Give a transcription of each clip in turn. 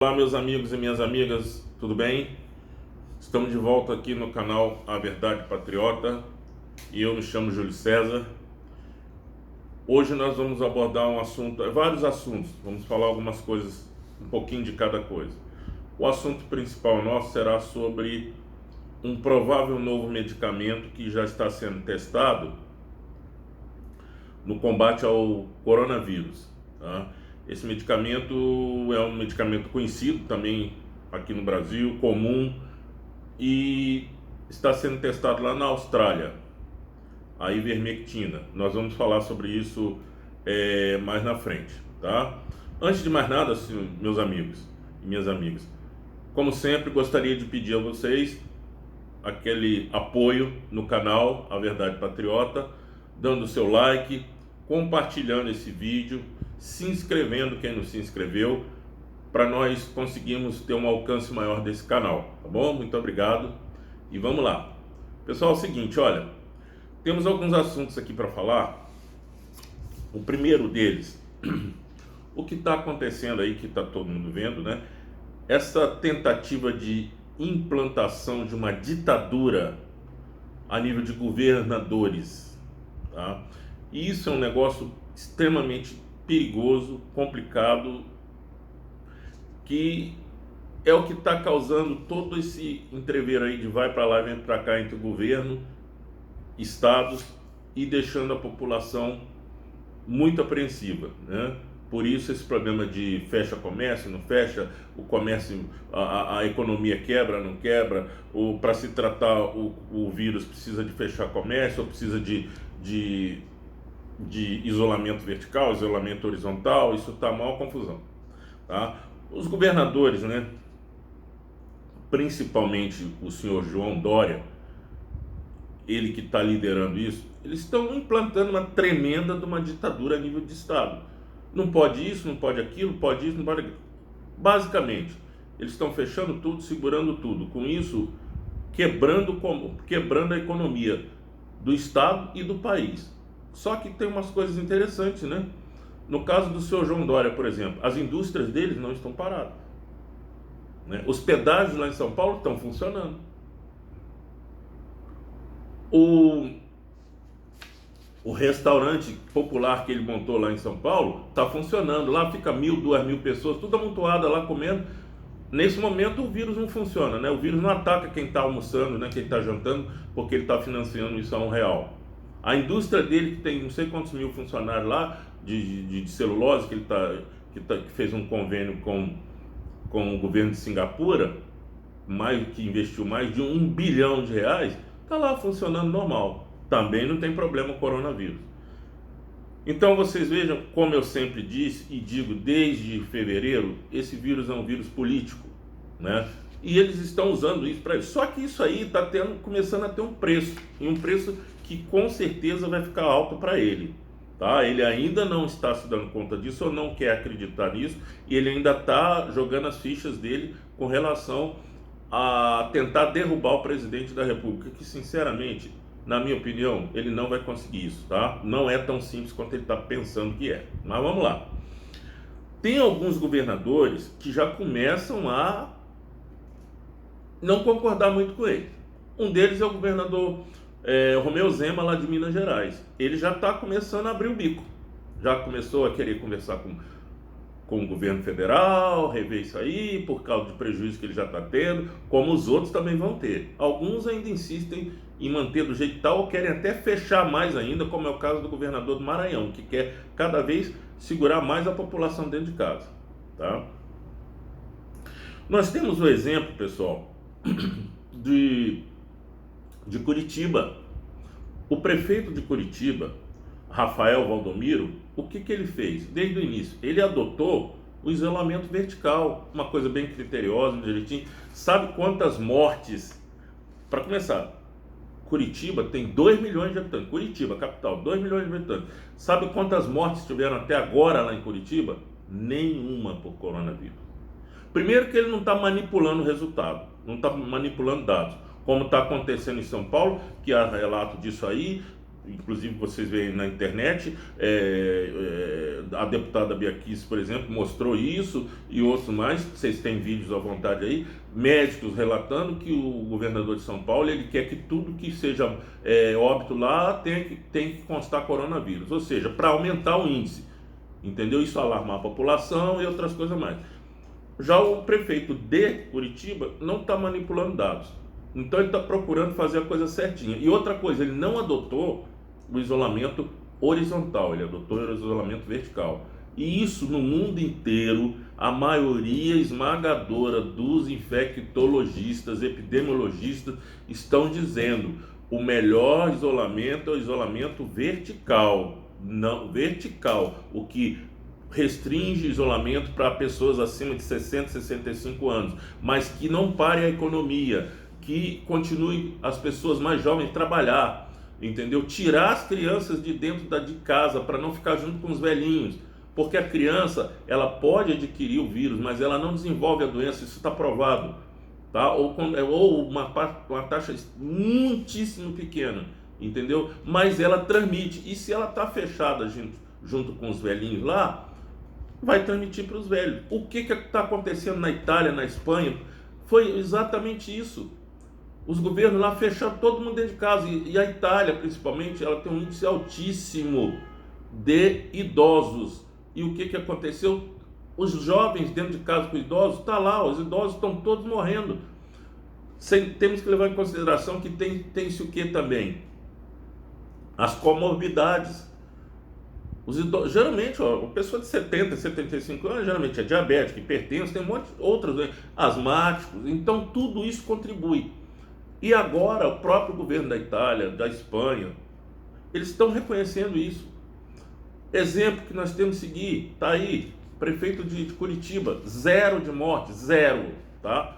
Olá, meus amigos e minhas amigas, tudo bem? Estamos de volta aqui no canal A Verdade Patriota e eu me chamo Júlio César. Hoje nós vamos abordar um assunto, vários assuntos, vamos falar algumas coisas, um pouquinho de cada coisa. O assunto principal nosso será sobre um provável novo medicamento que já está sendo testado no combate ao coronavírus, tá? Esse medicamento é um medicamento conhecido também aqui no Brasil, comum, e está sendo testado lá na Austrália, a ivermectina. Nós vamos falar sobre isso mais na frente, tá? Antes de mais nada, meus amigos e minhas amigas, como sempre, gostaria de pedir a vocês aquele apoio no canal A Verdade Patriota, dando seu like, compartilhando esse vídeo, se inscrevendo quem não se inscreveu, para nós conseguirmos ter um alcance maior desse canal, tá bom? Muito obrigado e vamos lá. Pessoal, é o seguinte, olha, temos alguns assuntos aqui para falar. O primeiro deles, o que está acontecendo aí, que está todo mundo vendo, né? Essa tentativa de implantação de uma ditadura a nível de governadores, tá? E isso é um negócio extremamente perigoso, complicado, que é o que está causando todo esse entrever aí de vai para lá e vem para cá entre o governo, estados, e deixando a população muito apreensiva, né? Por isso esse problema de fecha comércio, não fecha, o comércio, a economia quebra, não quebra, ou para se tratar o vírus precisa de fechar comércio, ou precisa de isolamento vertical, isolamento horizontal, isso está mal confusão, tá? Os governadores, né, principalmente o senhor João Dória, ele que está liderando isso, eles estão implantando uma tremenda de uma ditadura a nível de estado. Não pode isso, não pode aquilo, pode isso, não pode aquilo. Basicamente, eles estão fechando tudo, segurando tudo. Com isso, quebrando a economia do estado e do país. Só que tem umas coisas interessantes, né? No caso do senhor João Dória, por exemplo, as indústrias deles não estão paradas, né? Os pedágios lá em São Paulo estão funcionando. O restaurante popular que ele montou lá em São Paulo está funcionando. Lá fica 1.000, 2.000 pessoas, tudo amontoada lá comendo. Nesse momento o vírus não funciona, né? O vírus não ataca quem está almoçando, né? Quem está jantando, porque ele está financiando isso a R$1. A indústria dele, que tem não sei quantos mil funcionários lá, de celulose, que fez um convênio com o governo de Singapura, que investiu mais de R$1 bilhão, está lá funcionando normal. Também não tem problema com o coronavírus. Então vocês vejam, como eu sempre disse e digo desde fevereiro, esse vírus é um vírus político, né? E eles estão usando isso para isso. Só que isso aí está começando a ter um preço, e um preço que com certeza vai ficar alto para ele, tá? Ele ainda não está se dando conta disso, ou não quer acreditar nisso, e ele ainda está jogando as fichas dele com relação a tentar derrubar o presidente da República, que sinceramente, na minha opinião, ele não vai conseguir isso, tá? Não é tão simples quanto ele está pensando que é. Mas vamos lá. Tem alguns governadores que já começam a não concordar muito com ele. Um deles é o governador Romeu Zema, lá de Minas Gerais. Ele já está começando a abrir o bico. Já começou a querer conversar com o governo federal, rever isso aí, por causa do prejuízo que ele já está tendo, como os outros também vão ter. Alguns ainda insistem em manter do jeito tal, ou querem até fechar mais ainda, como é o caso do governador do Maranhão, que quer cada vez segurar mais a população dentro de casa, tá? Nós temos o exemplo, pessoal, de Curitiba. O prefeito de Curitiba, Rafael Valdomiro, o que ele fez? Desde o início, ele adotou o isolamento vertical, uma coisa bem criteriosa, direitinho. Sabe quantas mortes? Para começar, Curitiba tem 2 milhões de habitantes. Curitiba, capital, 2 milhões de habitantes. Sabe quantas mortes tiveram até agora lá em Curitiba? Nenhuma por coronavírus. Primeiro que ele não está manipulando o resultado, não está manipulando dados, como está acontecendo em São Paulo, que há relato disso aí, inclusive vocês veem na internet, a deputada Bia Kicis, por exemplo, mostrou isso e outros mais, vocês têm vídeos à vontade aí, médicos relatando que o governador de São Paulo, ele quer que tudo que seja óbito lá tem que constar coronavírus, ou seja, para aumentar o índice, entendeu? Isso alarmar a população e outras coisas mais. Já o prefeito de Curitiba não está manipulando dados, então ele está procurando fazer a coisa certinha. E outra coisa, ele não adotou o isolamento horizontal, ele adotou o isolamento vertical. E isso no mundo inteiro, a maioria esmagadora dos infectologistas, epidemiologistas estão dizendo: o melhor isolamento é o isolamento vertical, não vertical, o que restringe isolamento para pessoas acima de 60, 65 anos, mas que não pare a economia, que continue as pessoas mais jovens trabalhar, entendeu? Tirar as crianças de dentro de casa para não ficar junto com os velhinhos, porque a criança, ela pode adquirir o vírus, mas ela não desenvolve a doença, isso está provado, tá? Ou uma taxa muitíssimo pequena, entendeu? Mas ela transmite, e se ela está fechada junto com os velhinhos lá, vai transmitir para os velhos. O que está acontecendo na Itália, na Espanha, foi exatamente isso. Os governos lá fecharam todo mundo dentro de casa, e a Itália, principalmente, ela tem um índice altíssimo de idosos. E o que aconteceu? Os jovens dentro de casa com idosos, está lá, os idosos estão todos morrendo. Temos que levar em consideração que tem-se o que também? As comorbidades. Os idosos, geralmente, a pessoa de 70, 75 anos, geralmente é diabética, hipertenso, tem um monte de outras, né? Asmáticos, então tudo isso contribui. E agora o próprio governo da Itália, da Espanha, eles estão reconhecendo isso. Exemplo que nós temos que seguir, está aí, prefeito de Curitiba, 0 de morte, 0, tá?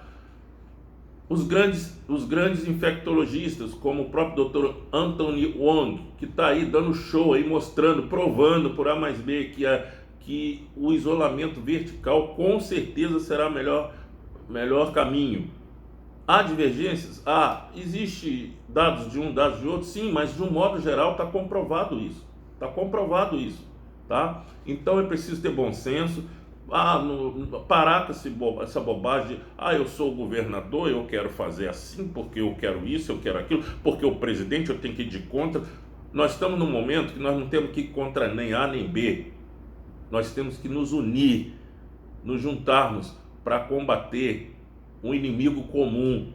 Os grandes infectologistas, como o próprio Dr. Anthony Wong, que está aí dando show, aí, mostrando, provando por A mais B que o isolamento vertical com certeza será o melhor caminho. Há divergências? Existe dados de um, dados de outro? Sim, mas de um modo geral está comprovado isso. Está comprovado isso, tá? Então é preciso ter bom senso. Parar com essa bobagem de eu sou o governador, eu quero fazer assim, porque eu quero isso, eu quero aquilo, porque o presidente eu tenho que ir de contra. Nós estamos num momento que nós não temos que ir contra nem A nem B. Nós temos que nos unir, nos juntarmos para combater um inimigo comum.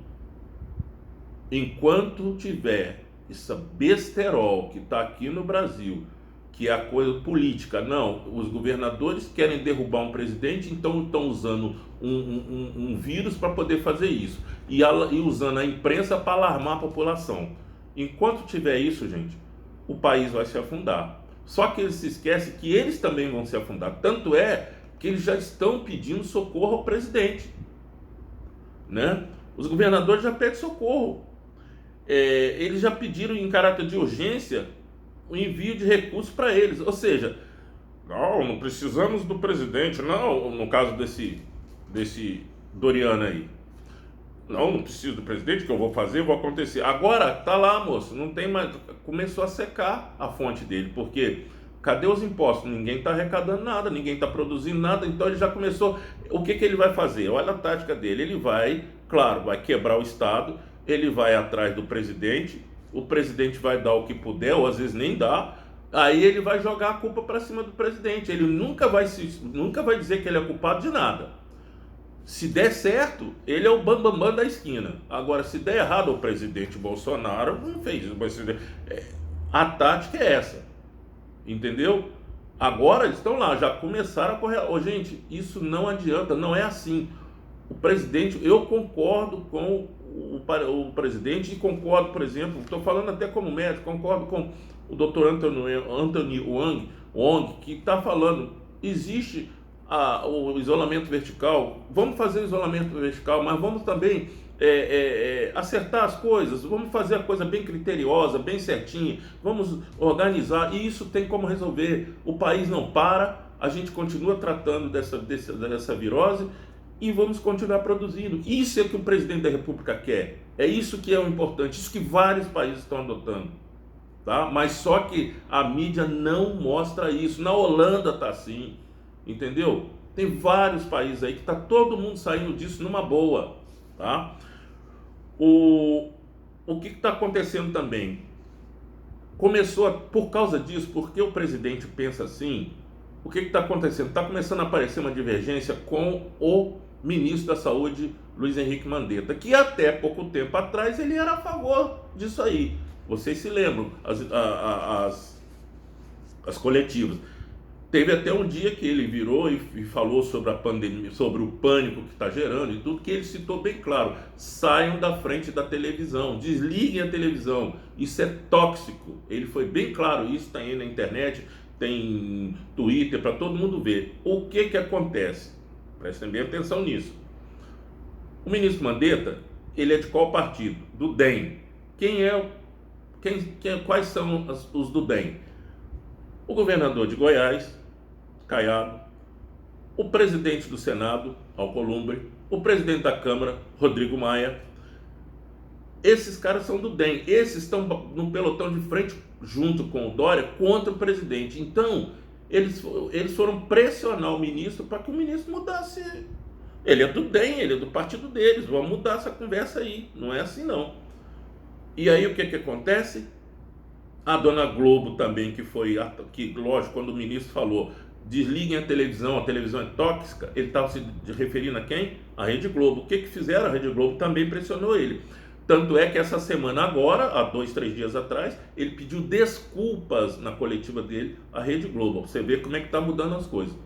Enquanto tiver essa besterol que está aqui no Brasil, que é a coisa política, não, os governadores querem derrubar um presidente, então estão usando um vírus para poder fazer isso, e usando a imprensa para alarmar a população. Enquanto tiver isso, gente, o país vai se afundar. Só que eles se esquecem que eles também vão se afundar, tanto é que eles já estão pedindo socorro ao presidente, né? Os governadores já pedem socorro, eles já pediram em caráter de urgência o envio de recursos para eles, ou seja, não precisamos do presidente, não, no caso desse Doriano aí, não preciso do presidente, que eu vou fazer, vou acontecer. Agora tá lá, moço, não tem mais, começou a secar a fonte dele, porque cadê os impostos? Ninguém está arrecadando nada, ninguém está produzindo nada, então ele já começou. O que ele vai fazer? Olha a tática dele, ele vai, claro, vai quebrar o Estado, ele vai atrás do presidente, o presidente vai dar o que puder, ou às vezes nem dá, aí ele vai jogar a culpa para cima do presidente, ele nunca vai dizer que ele é culpado de nada. Se der certo, ele é o bambambam da esquina. Agora, se der errado, o presidente Bolsonaro não fez isso. A tática é essa, entendeu? Agora eles estão lá, já começaram a correr. Gente, isso não adianta, não é assim. O presidente, eu concordo com o presidente e concordo, por exemplo, estou falando até como médico, concordo com o Dr. Anthony Wong, que está falando, existe o isolamento vertical, vamos fazer o isolamento vertical, mas vamos também acertar as coisas, vamos fazer a coisa bem criteriosa, bem certinha, vamos organizar, e isso tem como resolver. O país não para, a gente continua tratando dessa virose, e vamos continuar produzindo. Isso é que o presidente da República quer. É isso que é o importante. Isso que vários países estão adotando. tá? Mas só que a mídia não mostra isso. Na Holanda tá assim, entendeu? Tem vários países aí que tá todo mundo saindo disso numa boa, tá? O, o que está acontecendo também? Por causa disso, porque o presidente pensa assim, o que está acontecendo? Está começando a aparecer uma divergência com o ministro da Saúde, Luiz Henrique Mandetta, que até pouco tempo atrás ele era a favor disso aí. Vocês se lembram, as coletivas. Teve até um dia que ele virou e falou sobre a pandemia, sobre o pânico que está gerando e tudo, que ele citou bem claro: saiam da frente da televisão, desliguem a televisão, isso é tóxico. Ele foi bem claro, isso está aí na internet, tem Twitter para todo mundo ver. O que acontece? Prestem bem atenção nisso. O ministro Mandetta, ele é de qual partido? Do DEM. Quais são os do DEM? O governador de Goiás, Caiado, o presidente do Senado, Alcolumbre, o presidente da Câmara, Rodrigo Maia. Esses caras são do DEM. Esses estão no pelotão de frente, junto com o Dória, contra o presidente. Então, eles foram pressionar o ministro para que o ministro mudasse. Ele é do DEM, ele é do partido deles. Vamos mudar essa conversa aí. Não é assim, não. E aí, o que acontece? A dona Globo também, que lógico, quando o ministro falou desliguem a televisão é tóxica, ele estava se referindo a quem? A Rede Globo. O que fizeram? A Rede Globo também pressionou ele. Tanto é que essa semana agora, há 2, 3 dias atrás, ele pediu desculpas na coletiva dele à Rede Globo. Você vê como é que está mudando as coisas.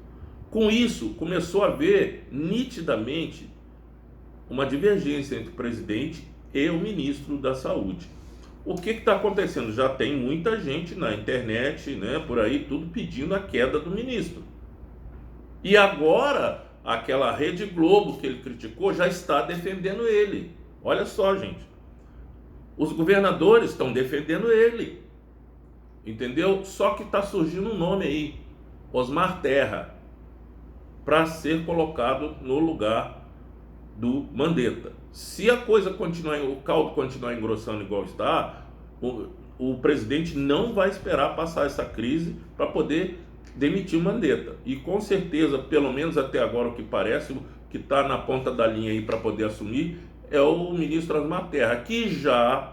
Com isso, começou a haver nitidamente uma divergência entre o presidente e o ministro da Saúde. O que está acontecendo? Já tem muita gente na internet, né, por aí, tudo pedindo a queda do ministro. E agora, aquela Rede Globo que ele criticou já está defendendo ele. Olha só, gente. Os governadores estão defendendo ele. Entendeu? Só que está surgindo um nome aí, Osmar Terra, para ser colocado no lugar do Mandetta. Se a coisa continuar, o caldo continuar engrossando igual está, o presidente não vai esperar passar essa crise para poder demitir o Mandetta. E com certeza, pelo menos até agora, o que parece, o que está na ponta da linha aí para poder assumir é o ministro Osmar Terra, que já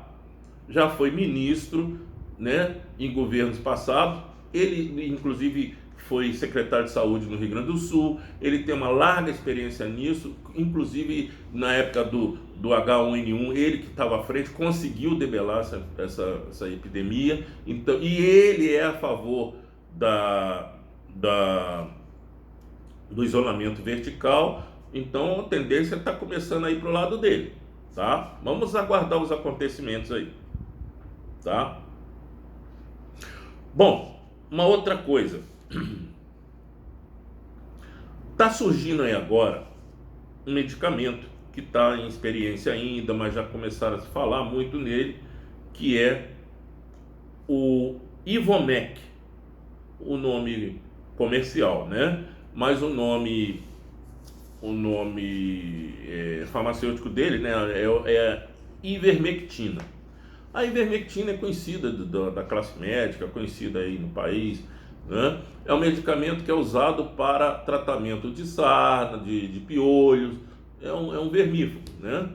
foi ministro, né, em governos passados. Ele, inclusive, foi secretário de saúde no Rio Grande do Sul, ele tem uma larga experiência nisso, inclusive na época do H1N1, ele que estava à frente, conseguiu debelar essa epidemia. Então, e ele é a favor do isolamento vertical. Então a tendência está começando a ir para o lado dele, tá? Vamos aguardar os acontecimentos aí, tá? Bom, uma outra coisa. Está surgindo aí agora um medicamento que está em experiência ainda, mas já começaram a se falar muito nele, que é o Ivomec, o nome comercial, né? Mas o nome farmacêutico dele, né, é Ivermectina. A ivermectina é conhecida da classe médica, conhecida aí no país, né? É um medicamento que é usado para tratamento de sarna, de piolhos. É um vermífugo, né?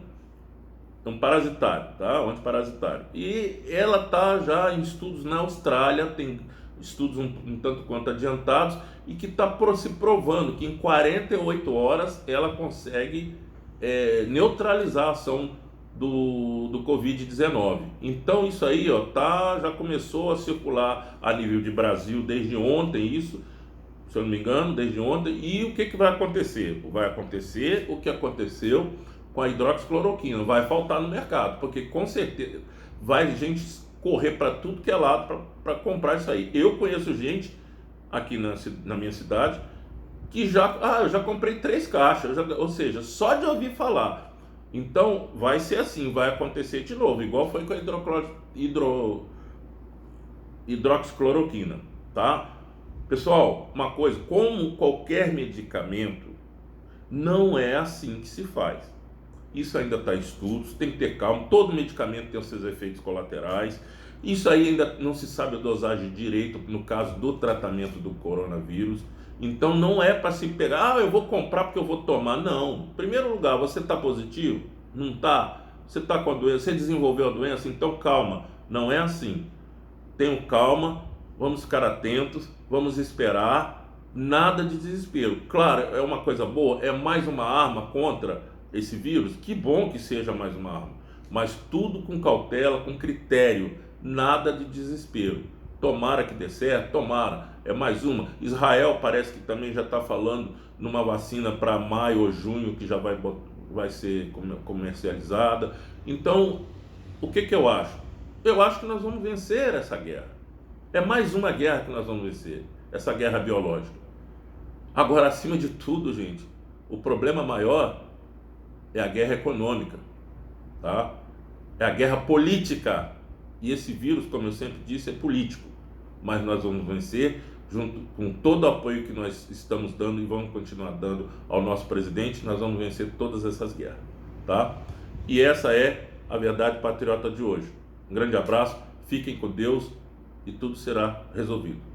É um parasitário, tá? Um antiparasitário. E ela está já em estudos na Austrália, tem estudos um tanto quanto adiantados, e que está se provando que em 48 horas ela consegue neutralizar a ação do Covid-19. Então isso aí, ó, já começou a circular a nível de Brasil desde ontem, isso, se eu não me engano, desde ontem. E o que vai acontecer? Vai acontecer o que aconteceu com a hidroxicloroquina, vai faltar no mercado, porque com certeza vai gente correr para tudo que é lado para comprar isso aí. Eu conheço gente aqui na minha cidade que eu já comprei 3 caixas, ou seja, só de ouvir falar. Então vai ser assim, vai acontecer de novo, igual foi com a hidroxicloroquina, tá? Pessoal, uma coisa, como qualquer medicamento, não é assim que se faz. Isso ainda está em estudos, tem que ter calma. Todo medicamento tem os seus efeitos colaterais. Isso aí ainda não se sabe a dosagem direito no caso do tratamento do coronavírus. Então não é para se pegar, eu vou comprar porque eu vou tomar. Não. Em primeiro lugar, você está positivo? Não está? Você está com a doença? Você desenvolveu a doença? Então calma. Não é assim. Tenham calma, vamos ficar atentos, vamos esperar. Nada de desespero. Claro, é uma coisa boa, é mais uma arma contra esse vírus. Que bom que seja mais uma arma. Mas tudo com cautela, com critério. Nada de desespero. Tomara que dê certo, tomara. É mais uma. Israel parece que também já está falando numa vacina para maio ou junho que já vai ser comercializada. Então, o que eu acho? Eu acho que nós vamos vencer essa guerra. É mais uma guerra que nós vamos vencer. Essa guerra biológica. Agora, acima de tudo, gente, o problema maior é a guerra econômica, tá? É a guerra política. E esse vírus, como eu sempre disse, é político. Mas nós vamos vencer junto com todo o apoio que nós estamos dando e vamos continuar dando ao nosso presidente. Nós vamos vencer todas essas guerras, tá? E essa é a verdade patriota de hoje. Um grande abraço, fiquem com Deus e tudo será resolvido.